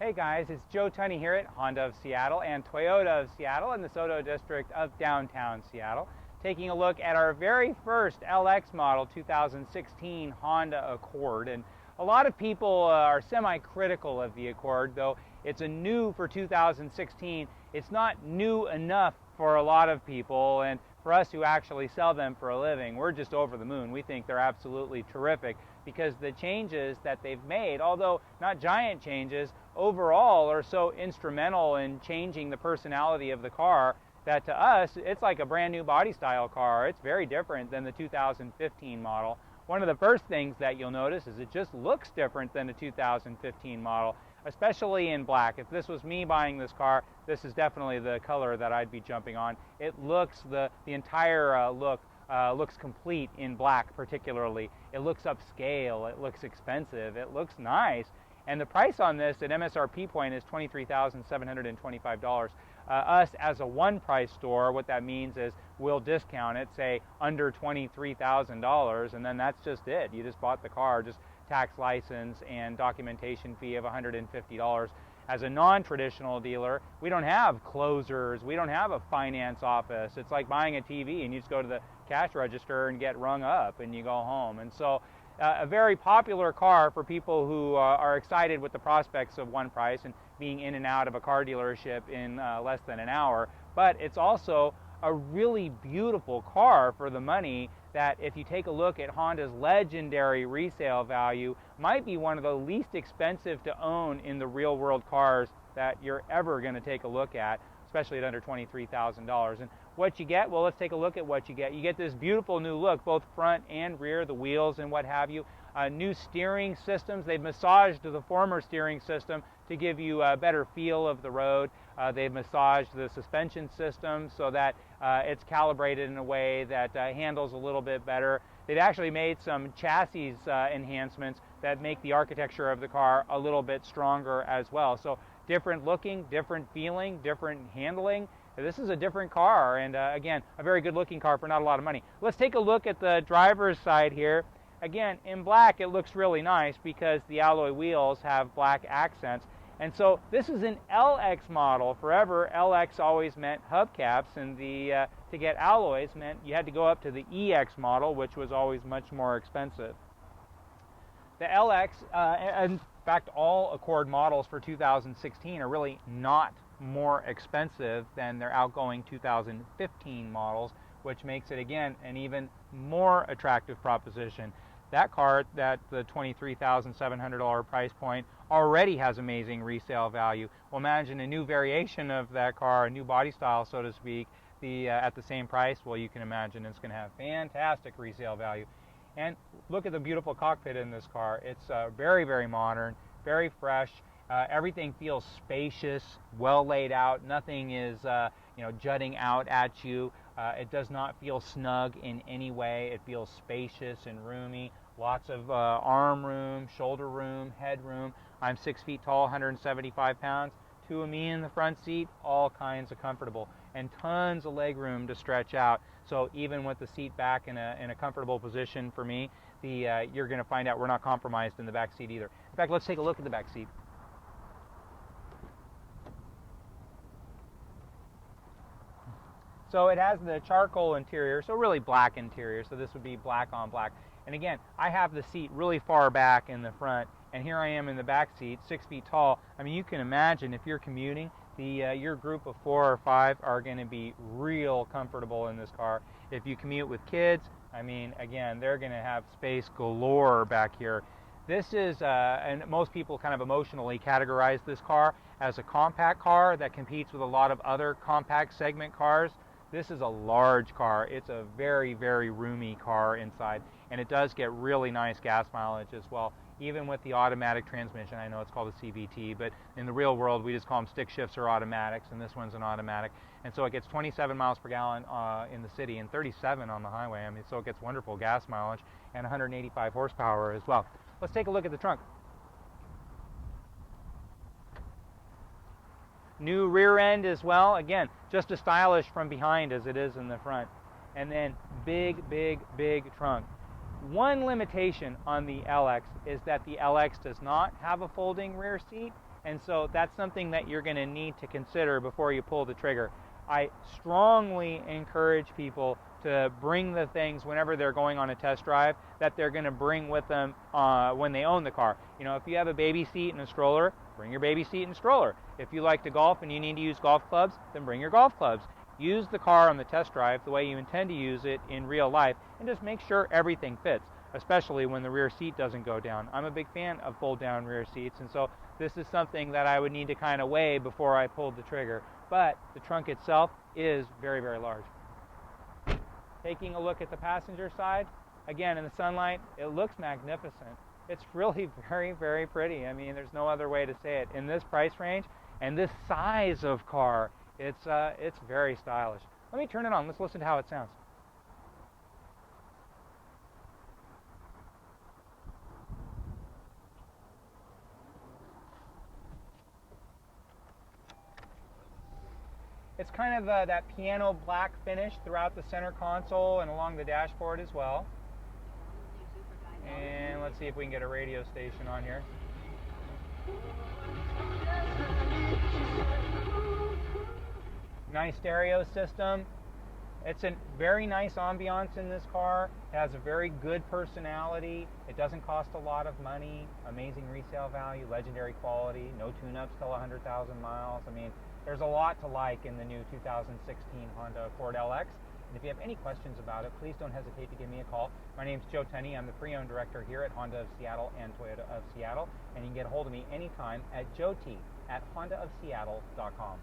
Hey guys, it's Joe Tunney here at Honda of Seattle and Toyota of Seattle in the SoDo district of downtown Seattle, taking a look at our very first LX model 2016 Honda Accord. And a lot of people are semi-critical of the Accord, though it's a new for 2016. It's not new enough for a lot of people, and for us who actually sell them for a living, we're just over the moon. We think they're absolutely terrific because the changes that they've made, although not giant changes, overall are so instrumental in changing the personality of the car that to us it's like a brand new body style car. It's very different than the 2015 model. One of the first things that you'll notice is it just looks different than the 2015 model, especially in black. If this was me buying this car, this is definitely the color that I'd be jumping on. It looks, the entire look looks complete in black particularly. It looks upscale, it looks expensive, it looks nice. And the price on this at MSRP point is $23,725. Us as a one price store, what that means is we'll discount it, say under $23,000, and then that's just it. You just bought the car, just tax, license, and documentation fee of $150. As a non-traditional dealer, we don't have closers, we don't have a finance office. It's like buying a TV and you just go to the cash register and get rung up and you go home. And so a very popular car for people who are excited with the prospects of one price and being in and out of a car dealership in less than an hour. But it's also a really beautiful car for the money that, if you take a look at Honda's legendary resale value, might be one of the least expensive to own in the real world cars that you're ever going to take a look at, especially at under $23,000. And what you get, well, let's take a look at what you get. You get this beautiful new look, both front and rear, the wheels and what have you. New steering systems. They've massaged the former steering system to give you a better feel of the road. They've massaged the suspension system so that it's calibrated in a way that handles a little bit better. They've actually made some chassis enhancements that make the architecture of the car a little bit stronger as well. So different looking, different feeling, different handling. This is a different car, and again, a very good looking car for not a lot of money. Let's take a look at the driver's side here. Again, in black it looks really nice because the alloy wheels have black accents. And so this is an LX model. Forever, LX always meant hubcaps, and to get alloys meant you had to go up to the EX model, which was always much more expensive. The LX, in fact, all Accord models for 2016 are really not more expensive than their outgoing 2015 models, which makes it, again, an even more attractive proposition. That car, at the $23,700 price point, already has amazing resale value. Well, imagine a new variation of that car, a new body style, so to speak, at the same price. Well, you can imagine it's going to have fantastic resale value. And look at the beautiful cockpit in this car. It's very, very modern, very fresh. Everything feels spacious, well laid out. Nothing is jutting out at you. It does not feel snug in any way. It feels spacious and roomy. Lots of arm room, shoulder room, head room. I'm 6 feet tall, 175 pounds. Two of me in the front seat, all kinds of comfortable, and tons of leg room to stretch out. So even with the seat back in a comfortable position for me, you're going to find out we're not compromised in the back seat either. In fact, let's take a look at the back seat. So it has the charcoal interior, so really black interior, so this would be black on black. And again, I have the seat really far back in the front, and here I am in the back seat, 6 feet tall. I mean, you can imagine if you're commuting, your group of 4 or 5 are going to be real comfortable in this car. If you commute with kids, I mean, again, they're going to have space galore back here. This is, and most people kind of emotionally categorize this car as a compact car that competes with a lot of other compact segment cars. This is a large car. It's a very, very roomy car inside, and it does get really nice gas mileage as well, even with the automatic transmission. I know it's called a CVT, but in the real world we just call them stick shifts or automatics, and this one's an automatic. And so it gets 27 miles per gallon in the city and 37 on the highway. I mean, so it gets wonderful gas mileage and 185 horsepower as well. Let's take a look at the trunk. New rear end as well. Again, just as stylish from behind as it is in the front. And then big, big, big trunk. One limitation on the LX is that the LX does not have a folding rear seat, And so that's something that you're going to need to consider before you pull the trigger. I strongly encourage people to bring the things whenever they're going on a test drive that they're going to bring with them when they own the car. You know, if you have a baby seat and a stroller, bring your baby seat and stroller. If you like to golf and you need to use golf clubs, then bring your golf clubs. Use the car on the test drive the way you intend to use it in real life, and just make sure everything fits, especially when the rear seat doesn't go down. I'm a big fan of fold down rear seats, and so this is something that I would need to kind of weigh before I pulled the trigger. But the trunk itself is very, very large. Taking a look at the passenger side, again in the sunlight, it looks magnificent. It's really very, very pretty. I mean, there's no other way to say it. In this price range and this size of car, it's very stylish. Let me turn it on. Let's listen to how it sounds. It's kind of that piano black finish throughout the center console and along the dashboard as well. And let's see if we can get a radio station on here. Nice stereo system. It's a very nice ambiance in this car. It has a very good personality. It doesn't cost a lot of money. Amazing resale value, legendary quality, no tune-ups till 100,000 miles. I mean, there's a lot to like in the new 2016 Honda Accord LX. And if you have any questions about it, please don't hesitate to give me a call. My name's Joe Tunney. I'm the pre-owned director here at Honda of Seattle and Toyota of Seattle. And you can get a hold of me anytime at joet@hondaofseattle.com.